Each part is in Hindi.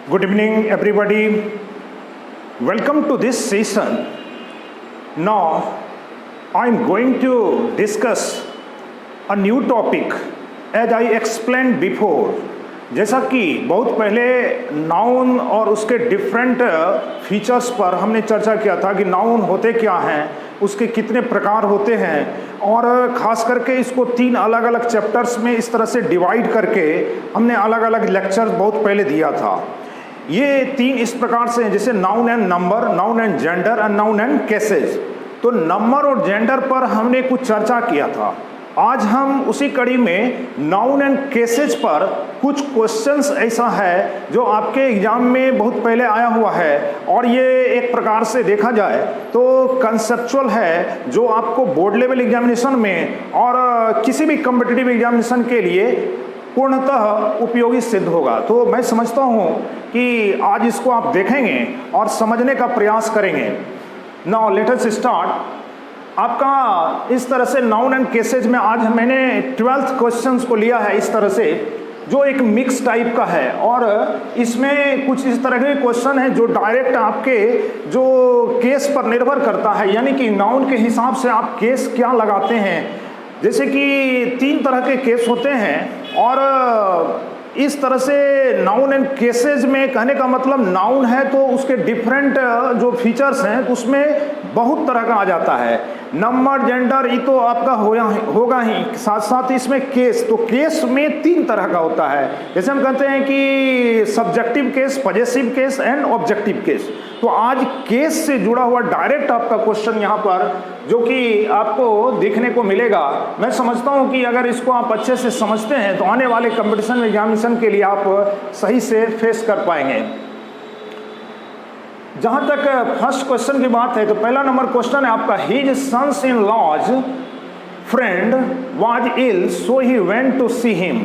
Good evening, everybody. Welcome to this session. Now, I'm going to discuss a new topic as I explained before. जैसा कि बहुत पहले नाउन और उसके डिफरेंट फीचर्स पर हमने चर्चा किया था कि नाउन होते क्या हैं, उसके कितने प्रकार होते हैं, और ख़ास करके इसको 3 अलग अलग चैप्टर्स में इस तरह से डिवाइड करके हमने अलग अलग लेक्चर बहुत पहले दिया था। ये 3 इस प्रकार से हैं, जैसे noun and number, noun and gender and noun and cases. तो नंबर और जेंडर पर हमने कुछ चर्चा किया था। आज हम उसी कड़ी में नाउन एंड केसेज पर कुछ क्वेश्चंस ऐसा है जो आपके एग्जाम में बहुत पहले आया हुआ है, और ये एक प्रकार से देखा जाए तो कंसेप्चुअल है, जो आपको बोर्ड लेवल एग्जामिनेशन में और किसी भी कॉम्पिटिटिव एग्जामिनेशन के लिए पूर्णतः उपयोगी सिद्ध होगा। तो मैं समझता हूँ कि आज इसको आप देखेंगे और समझने का प्रयास करेंगे। Now let us start. आपका इस तरह से नाउन एंड केसेज में आज मैंने 12th क्वेश्चंस को लिया है इस तरह से, जो एक मिक्स टाइप का है, और इसमें कुछ इस तरह के क्वेश्चन हैं जो डायरेक्ट आपके जो केस पर निर्भर करता है, यानी कि नाउन के हिसाब से आप केस क्या लगाते हैं। जैसे कि 3 तरह के केस होते हैं, और इस तरह से नाउन एंड केसेज में कहने का मतलब नाउन है तो उसके डिफरेंट जो फीचर्स हैं उसमें बहुत तरह का आ जाता है। नंबर, जेंडर ये तो आपका होगा ही, साथ साथ इसमें केस, तो केस में 3 तरह का होता है। जैसे हम कहते हैं कि subjective case, possessive case and objective case. तो आज केस से जुड़ा हुआ डायरेक्ट आपका क्वेश्चन यहाँ पर जो कि आपको देखने को मिलेगा। मैं समझता हूँ कि अगर इसको आप अच्छे से समझते हैं तो आने वाले कंपटीशन एग्जामिनेशन के लिए आप सही से फेस कर पाएंगे। जहाँ तक फर्स्ट क्वेश्चन की बात है तो पहला नंबर क्वेश्चन है आपका, his son's in laws friend was ill so he went to see him.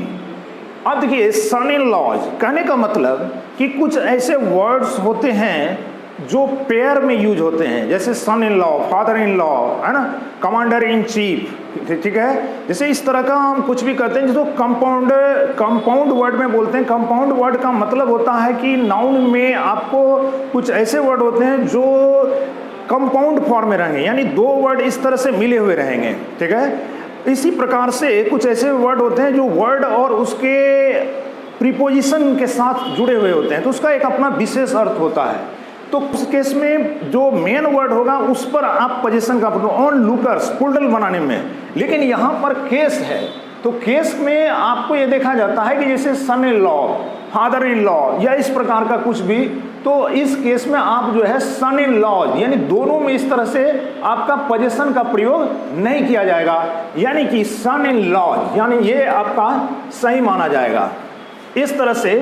अब देखिए, सन इन लॉज कहने का मतलब कि कुछ ऐसे वर्ड्स होते हैं जो पेयर में यूज होते हैं, जैसे son in law, father in law, है ना, कमांडर इन चीफ, ठीक है। जैसे इस तरह का हम कुछ भी कहते हैं जिसको कंपाउंड वर्ड में बोलते हैं। कंपाउंड वर्ड का मतलब होता है कि नाउन में आपको कुछ ऐसे वर्ड होते हैं जो कंपाउंड फॉर्म में रहेंगे, यानी 2 वर्ड इस तरह से मिले हुए रहेंगे, ठीक है। इसी प्रकार से कुछ ऐसे वर्ड होते हैं जो वर्ड और उसके प्रीपोजिशन के साथ जुड़े हुए होते हैं, तो उसका एक अपना विशेष अर्थ होता है। तो उस केस में जो मेन वर्ड होगा उस पर आप पोजीशन का ऑन लुकर्स पुल्डल बनाने में, लेकिन यहाँ पर केस है तो केस में आपको ये देखा जाता है कि जैसे son in law, father in law या इस प्रकार का कुछ भी, तो इस केस में आप जो है सन इन लॉ, यानी दोनों में इस तरह से आपका पोजीशन का प्रयोग नहीं किया जाएगा, यानी कि सन इन लॉ, यानी ये आपका सही माना जाएगा। इस तरह से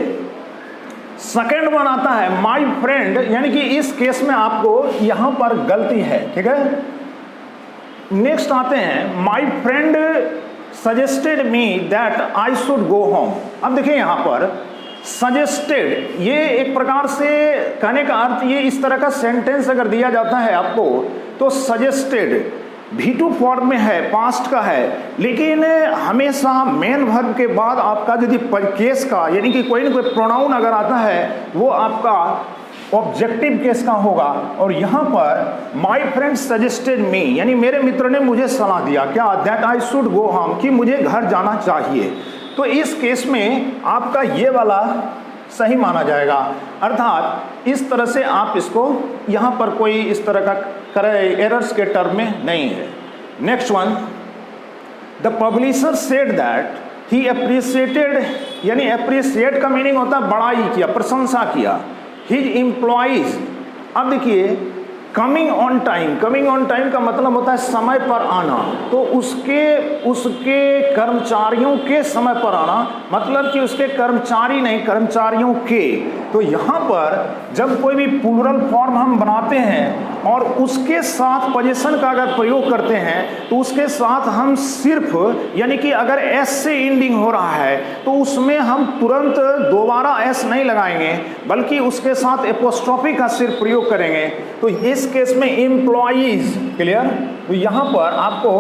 सेकेंड वन आता है माई फ्रेंड, यानी कि इस केस में आपको यहां पर गलती है, ठीक है। नेक्स्ट आते हैं my friend suggested me that I should go home. अब देखिए यहां पर सजेस्टेड, ये एक प्रकार से कहने का अर्थ, ये इस तरह का सेंटेंस अगर दिया जाता है आपको तो सजेस्टेड V2 फॉर्म में है, पास्ट का है, लेकिन हमेशा मेन वर्ब के बाद आपका यदि केस का, यानी कि कोई ना कोई प्रोनाउन अगर आता है वो आपका ऑब्जेक्टिव केस का होगा। और यहाँ पर माई फ्रेंड सजेस्टेड मी, यानी मेरे मित्र ने मुझे सलाह दिया, क्या, that I should go home, कि मुझे घर जाना चाहिए। तो इस केस में आपका ये वाला सही माना जाएगा, अर्थात इस तरह से आप इसको, यहाँ पर कोई इस तरह का एरर्स के टर्म में नहीं है। Next one, the publisher said that he appreciated, यानी अप्रिशिएट का मीनिंग होता है बड़ाई किया, प्रशंसा किया, हिज एम्प्लॉइज। अब देखिए coming on time, coming on time का मतलब होता है समय पर आना, तो उसके कर्मचारियों के समय पर आना, मतलब कि उसके कर्मचारी नहीं, कर्मचारियों के। तो यहाँ पर जब कोई भी प्लूरल फॉर्म हम बनाते हैं और उसके साथ पोजीशन का अगर प्रयोग करते हैं तो उसके साथ हम सिर्फ, यानी कि अगर एस से एंडिंग हो रहा है तो उसमें हम तुरंत दोबारा एस नहीं लगाएंगे, बल्कि उसके साथ एपोस्ट्रोफी का सिर्फ प्रयोग करेंगे। तो इस केस में एम्प्लॉइज, क्लियर। तो यहाँ पर आपको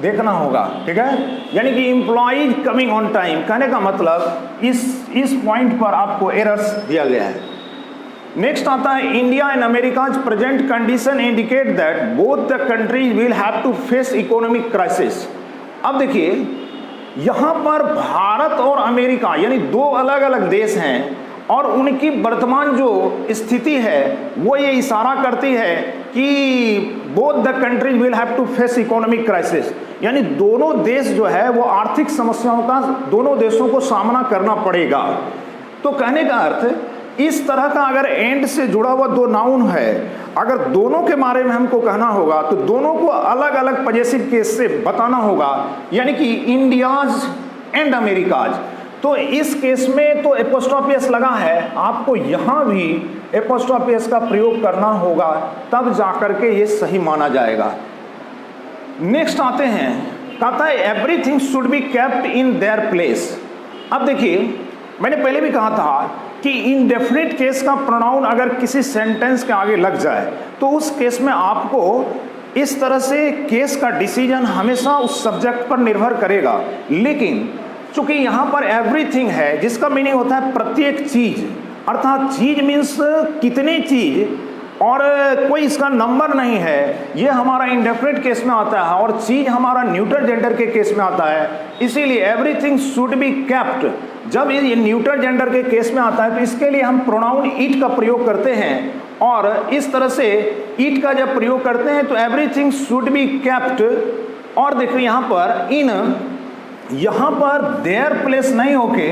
देखना होगा, ठीक है। यानी कि एम्प्लॉइज कमिंग ऑन टाइम, कहने का मतलब इस पॉइंट पर आपको एरर्स दिया गया है। नेक्स्ट आता है India and America's present condition indicate that both the countries will have to face economic crisis. अब देखिए यहाँ पर भारत और अमेरिका यानी दो अलग अलग देश हैं और उनकी वर्तमान जो स्थिति है वो ये इशारा करती है कि both the countries will have to face economic crisis, यानी दोनों देश जो है वो आर्थिक समस्याओं का दोनों देशों को सामना करना पड़ेगा। तो कहने का अर्थ इस तरह का अगर एंड से जुड़ा हुआ दो नाउन है, अगर दोनों के बारे में हमको कहना होगा तो दोनों को अलग अलग पॉजिटिव केस से बताना होगा, यानी कि इंडियाज एंड अमेरिकाज। तो इस केस में तो एपोस्ट्रोफी एस लगा है, आपको यहां भी एपोस्ट्रोफी एस का प्रयोग करना होगा, तब जाकर के ये सही माना जाएगा। नेक्स्ट आते हैं, कहता है everything should be kept in their place. अब देखिए मैंने पहले भी कहा था कि इनडेफिनिट केस का प्रोनाउन अगर किसी सेंटेंस के आगे लग जाए तो उस केस में आपको इस तरह से केस का डिसीजन हमेशा उस सब्जेक्ट पर निर्भर करेगा। लेकिन चूंकि यहाँ पर एवरीथिंग है जिसका मीनिंग होता है प्रत्येक चीज, अर्थात चीज मीन्स कितनी चीज, और कोई इसका नंबर नहीं है, ये हमारा इंडेफिनिट केस में आता है और चीज हमारा न्यूट्रल जेंडर के केस में आता है। इसीलिए एवरीथिंग शुड बी केप्ट जब ये न्यूट्रल जेंडर के केस में आता है तो इसके लिए हम प्रोनाउन इट का प्रयोग करते हैं, और इस तरह से इट का जब प्रयोग करते हैं तो एवरीथिंग शुड बी केप्ट। और देखो यहाँ पर यहाँ पर देयर प्लेस नहीं होके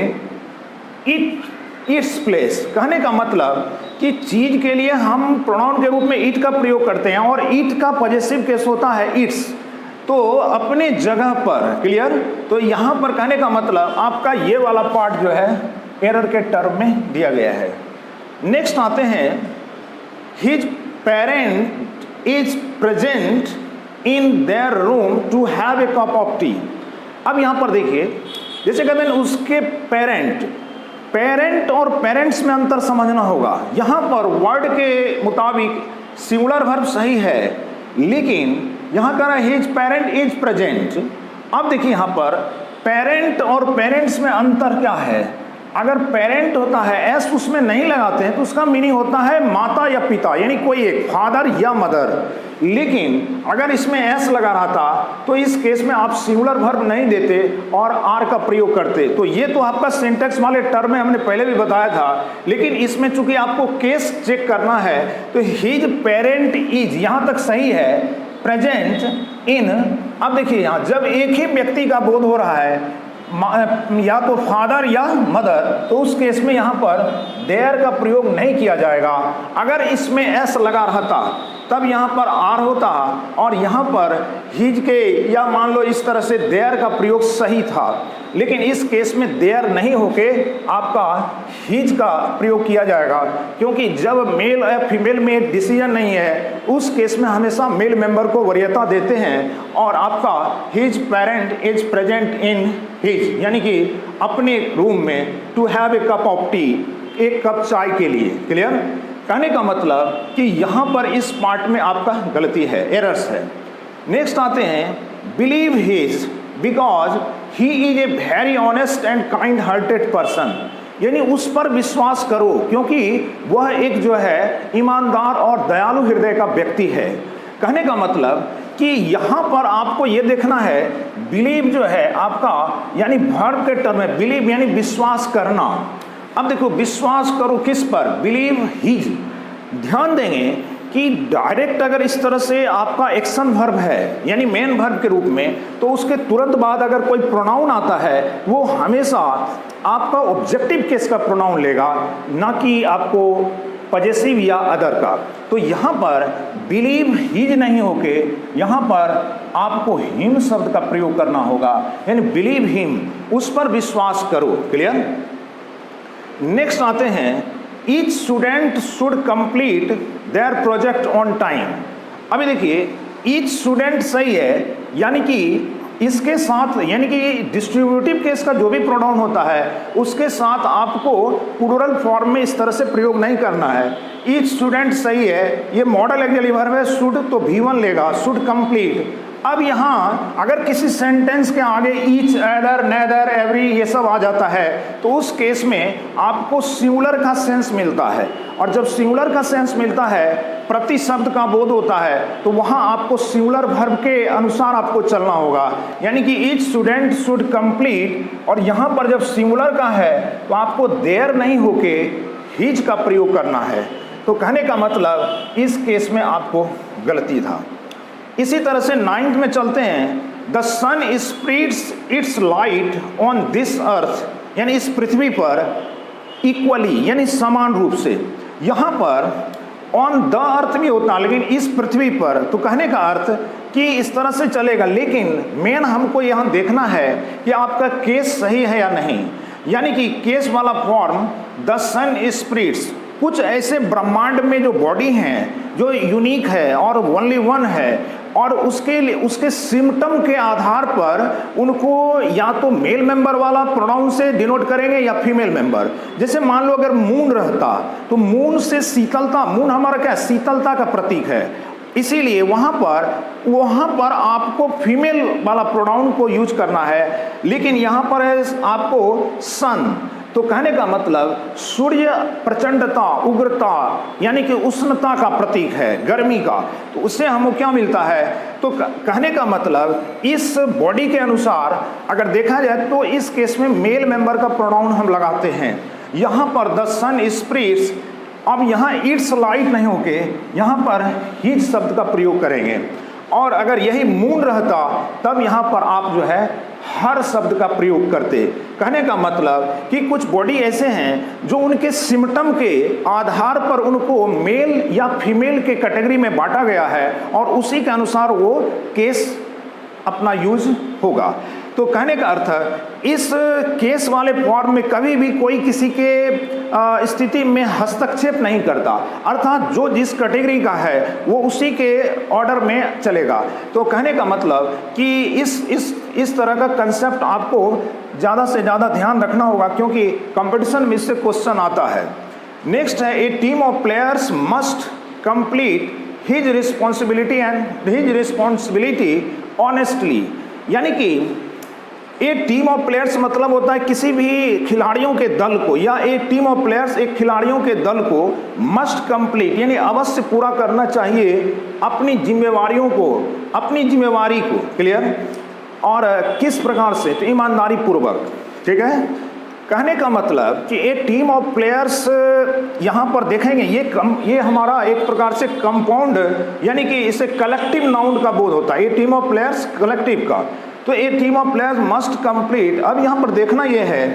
इट्स प्लेस, कहने का मतलब कि चीज के लिए हम प्रोनाउन के रूप में इट का प्रयोग करते हैं और इट का पॉजिटिव केस होता है इट्स, तो अपने जगह पर, क्लियर। तो यहाँ पर कहने का मतलब आपका ये वाला पार्ट जो है एरर के टर्म में दिया गया है। नेक्स्ट आते हैं, his parent is present in their room to have a cup of tea. अब यहाँ पर देखिए, जैसे कहते हैं उसके पेरेंट और पेरेंट्स में अंतर समझना होगा। यहाँ पर वर्ड के मुताबिक सिंगुलर वर्ब सही है, लेकिन यहाँ कह रहा है हिज पेरेंट इज प्रेजेंट। अब देखिए यहाँ पर पेरेंट और पेरेंट्स में अंतर क्या है। अगर पेरेंट होता है एस उसमें नहीं लगाते हैं तो उसका मीनिंग होता है माता या पिता, यानी कोई एक, फादर या मदर। लेकिन अगर इसमें एस लगा रहा था तो इस केस में आप सिंगुलर वर्ब नहीं देते और आर का प्रयोग करते। तो ये तो आपका सिंटेक्स वाले टर्म में हमने पहले भी बताया था, लेकिन इसमें चूंकि आपको केस चेक करना है तो हिज पेरेंट इज यहाँ तक सही है, प्रेजेंट इन। अब देखिए यहाँ जब एक ही व्यक्ति का बोध हो रहा है या तो फादर या मदर, तो उस केस में यहाँ पर देयर का प्रयोग नहीं किया जाएगा। अगर इसमें एस लगा रहता तब यहाँ पर आर होता और यहाँ पर हिज के या मान लो इस तरह से देयर का प्रयोग सही था, लेकिन इस केस में देयर नहीं होके आपका हिज का प्रयोग किया जाएगा, क्योंकि जब मेल या फीमेल में डिसीजन नहीं है उस केस में हमेशा मेल मेंबर को वरीयता देते हैं। और आपका his parent is present in his, यानी कि अपने रूम में, to have a cup of tea, एक कप चाय के लिए, क्लियर। कहने का मतलब कि यहाँ पर इस पार्ट में आपका गलती है, एरर्स है। नेक्स्ट आते हैं, believe his because he is a very honest and kind hearted person, यानी उस पर विश्वास करो क्योंकि वह एक जो है ईमानदार और दयालु हृदय का व्यक्ति है। कहने का मतलब कि यहाँ पर आपको ये देखना है, बिलीव जो है आपका यानी वर्ब के टर्म में, बिलीव यानी विश्वास करना। अब देखो विश्वास करो किस पर, बिलीव हिज। ध्यान देंगे कि डायरेक्ट अगर इस तरह से आपका एक्शन वर्ब है यानी मेन वर्ब के रूप में, तो उसके तुरंत बाद अगर कोई प्रोनाउन आता है वो हमेशा आपका ऑब्जेक्टिव केस का प्रोनाउन लेगा, ना कि आपको पॉजेसिव या अदर का। तो यहाँ पर बिलीव हिज नहीं होके यहाँ पर आपको हिम शब्द का प्रयोग करना होगा, यानी बिलीव हिम, उस पर विश्वास करो, क्लियर। नेक्स्ट आते हैं, each student should complete their project on time. अभी देखिए ईच स्टूडेंट सही है, यानी कि इसके साथ यानी कि डिस्ट्रीब्यूटिव केस का जो भी प्रोनाउन होता है उसके साथ आपको प्लूरल फॉर्म में इस तरह से प्रयोग नहीं करना है। ईच स्टूडेंट सही है, ये मॉडल एक्सिलरी वर्ब है, शुड तो V1 लेगा, शुड कंप्लीट। अब यहाँ अगर किसी सेंटेंस के आगे ईच, एदर, नेदर, एवरी ये सब आ जाता है तो उस केस में आपको सिंगुलर का सेंस मिलता है, और जब सिंगुलर का सेंस मिलता है, प्रति शब्द का बोध होता है, तो वहाँ आपको सिंगुलर वर्ब के अनुसार आपको चलना होगा। यानी कि ईच स्टूडेंट शुड कंप्लीट, और यहाँ पर जब सिंगुलर का है तो आपको देयर नहीं होके हिज का प्रयोग करना है। तो कहने का मतलब इस केस में आपको गलती था। इसी तरह से 9th में चलते हैं। The sun spreads its light on this earth, यानी इस पृथ्वी पर इक्वली, यानी समान रूप से। यहाँ पर ऑन द अर्थ भी होता, लेकिन इस पृथ्वी पर, तो कहने का अर्थ कि इस तरह से चलेगा, लेकिन मेन हमको यहाँ देखना है कि आपका केस सही है या नहीं। यानी कि केस वाला फॉर्म द सन स्प्रेड्स, कुछ ऐसे ब्रह्मांड में जो बॉडी हैं जो यूनिक है और ओनली वन है, और उसके लिए उसके सिम्टम के आधार पर उनको या तो मेल मेंबर वाला प्रोनाउन से डिनोट करेंगे या फीमेल मेंबर। जैसे मान लो अगर मून रहता तो मून से शीतलता, मून हमारा क्या शीतलता का प्रतीक है, इसीलिए वहाँ पर आपको फीमेल वाला प्रोनाउन को यूज करना है, लेकिन यहाँ पर है आपको सन। तो कहने का मतलब सूर्य प्रचंडता, उग्रता, यानी कि उष्णता का प्रतीक है, गर्मी का, तो उससे हमको क्या मिलता है। तो कहने का मतलब इस बॉडी के अनुसार अगर देखा जाए तो इस केस में मेल मेंबर का प्रोनाउन हम लगाते हैं। यहाँ पर द सन स्प्रेड्स, अब यहाँ इट्स लाइट नहीं होके यहाँ पर हिज शब्द का प्रयोग करेंगे, और अगर यही मून रहता तब यहाँ पर आप जो है हर शब्द का प्रयोग करते। कहने का मतलब कि कुछ बॉडी ऐसे हैं जो उनके सिम्टम के आधार पर उनको मेल या फीमेल के कैटेगरी में बांटा गया है, और उसी के अनुसार वो केस अपना यूज होगा। तो कहने का अर्थ इस केस वाले फॉर्म में कभी भी कोई किसी के स्थिति में हस्तक्षेप नहीं करता, अर्थात जो जिस कैटेगरी का है वो उसी के ऑर्डर में चलेगा। तो कहने का मतलब कि इस तरह का कंसेप्ट आपको ज़्यादा से ज़्यादा ध्यान रखना होगा, क्योंकि कंपटीशन में इससे क्वेश्चन आता है। नेक्स्ट है a team of players must complete his responsibility honestly, यानी कि ए टीम ऑफ प्लेयर्स मतलब होता है किसी भी खिलाड़ियों के दल को, या ए टीम ऑफ प्लेयर्स एक खिलाड़ियों के दल को मस्ट कंप्लीट, यानी अवश्य पूरा करना चाहिए अपनी जिम्मेवारियों को, अपनी जिम्मेवारी को। क्लियर? और किस प्रकार से? तो ईमानदारी पूर्वक। ठीक है। कहने का मतलब कि ए टीम ऑफ प्लेयर्स यहाँ पर देखेंगे ये हमारा एक प्रकार से कंपाउंड, यानी कि इसे कलेक्टिव नाउन का बोध होता है। A team of players collective का, तो a team of players must complete. अब यहाँ पर देखना यह है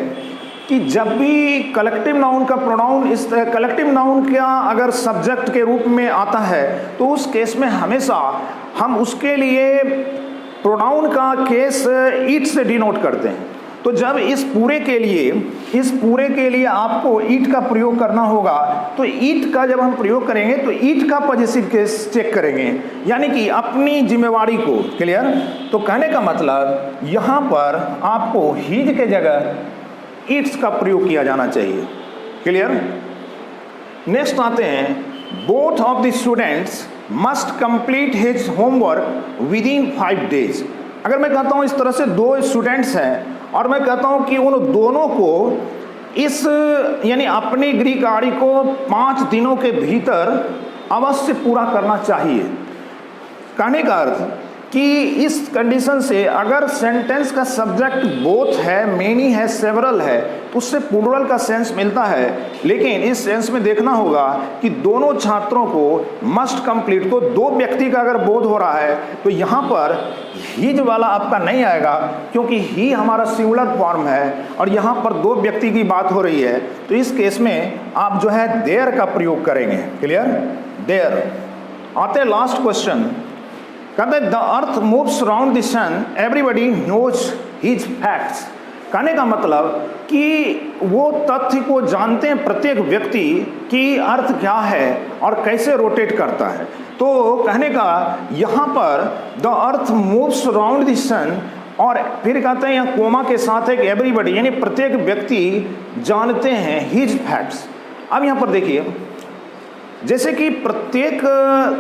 कि जब भी कलेक्टिव नाउन का प्रोनाउन, इस कलेक्टिव नाउन का अगर सब्जेक्ट के रूप में आता है तो उस केस में हमेशा हम उसके लिए प्रोनाउन का केस इट से डिनोट करते हैं। तो जब इस पूरे के लिए आपको ईट का प्रयोग करना होगा, तो ईट का जब हम प्रयोग करेंगे तो ईट का पॉजिटिव केस चेक करेंगे, यानी कि अपनी जिम्मेवारी को। क्लियर? तो कहने का मतलब यहाँ पर आपको हिज के जगह ईट्स का प्रयोग किया जाना चाहिए। क्लियर? नेक्स्ट आते हैं, both of the students must complete his homework with in 5 days। अगर मैं कहता हूँ इस तरह से दो स्टूडेंट्स हैं और मैं कहता हूँ कि उन दोनों को इस यानी अपनी गृह कार्य को 5 दिनों के भीतर अवश्य पूरा करना चाहिए। कहने का अर्थ कि इस कंडीशन से अगर सेंटेंस का सब्जेक्ट बोथ है, मेनी है, सेवरल है, तो उससे प्लूरल का सेंस मिलता है। लेकिन इस सेंस में देखना होगा कि दोनों छात्रों को मस्ट कंप्लीट, तो दो व्यक्ति का अगर बोध हो रहा है तो यहाँ पर हिज वाला आपका नहीं आएगा, क्योंकि ही हमारा सिंगुलर फॉर्म है और यहाँ पर दो व्यक्ति की बात हो रही है। तो इस केस में आप जो है देयर का प्रयोग करेंगे। क्लियर? देयर। आते लास्ट क्वेश्चन, कहते the earth moves around the sun, everybody knows his facts. कहने का मतलब कि वो तथ्य को जानते हैं प्रत्येक व्यक्ति कि अर्थ क्या है और कैसे रोटेट करता है। तो कहने का यहाँ पर the earth moves around the sun, और फिर कहते हैं यहाँ कोमा के साथ एक एवरीबडी, यानी प्रत्येक व्यक्ति जानते हैं हिज फैक्ट्स। अब यहाँ पर देखिए जैसे कि प्रत्येक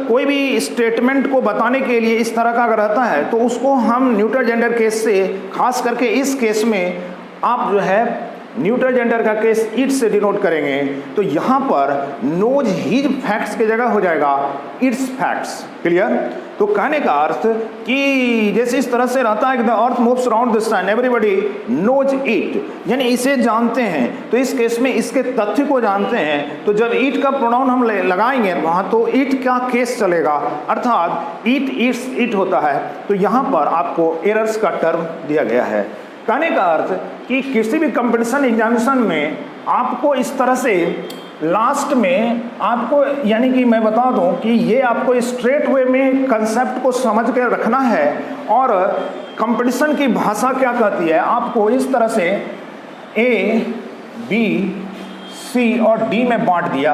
कोई भी स्टेटमेंट को बताने के लिए इस तरह का अगर रहता है तो उसको हम न्यूट्रल जेंडर केस से, खास करके इस केस में आप जो है न्यूट्रल जेंडर का केस इट से डिनोट करेंगे। तो यहाँ पर नोज हिज फैक्ट्स की जगह हो जाएगा इट्स फैक्ट्स। क्लियर? तो कहने का अर्थ कि जैसे इस तरह से रहता है कि the earth moves around the sun, everybody knows it, यानी इसे जानते हैं। तो इस केस में इसके तथ्य को जानते हैं। तो जब इट का प्रोनाउन हम लगाएंगे वहाँ तो इट का केस चलेगा, अर्थात इट इट्स इट होता है। तो यहाँ पर आपको एरर्स का टर्म दिया गया है। कहने का अर्थ कि किसी भी कंपटीशन एग्जामिनेशन में आपको इस तरह से लास्ट में आपको, यानी कि मैं बता दूं कि ये आपको स्ट्रेट वे में कंसेप्ट को समझ के रखना है। और कंपटीशन की भाषा क्या कहती है, आपको इस तरह से ए बी सी और डी में बांट दिया।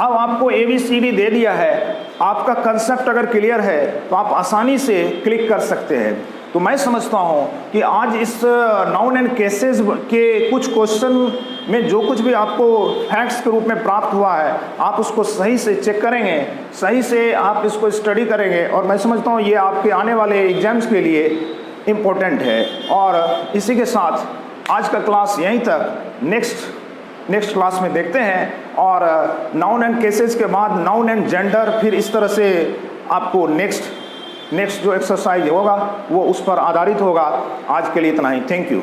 अब आपको ABCD दे दिया है, आपका कंसेप्ट अगर क्लियर है तो आप आसानी से क्लिक कर सकते हैं। तो मैं समझता हूँ कि आज इस नाउन एंड केसेस के कुछ क्वेश्चन में जो कुछ भी आपको फैक्ट्स के रूप में प्राप्त हुआ है, आप उसको सही से चेक करेंगे, सही से आप इसको स्टडी करेंगे, और मैं समझता हूँ ये आपके आने वाले एग्जाम्स के लिए इम्पोर्टेंट है। और इसी के साथ आज का क्लास यहीं तक, नेक्स्ट क्लास में देखते हैं। और नाउन एंड केसेस के बाद नाउन एंड जेंडर, फिर इस तरह से आपको नेक्स्ट जो एक्सरसाइज होगा वो उस पर आधारित होगा। आज के लिए इतना ही। Thank you.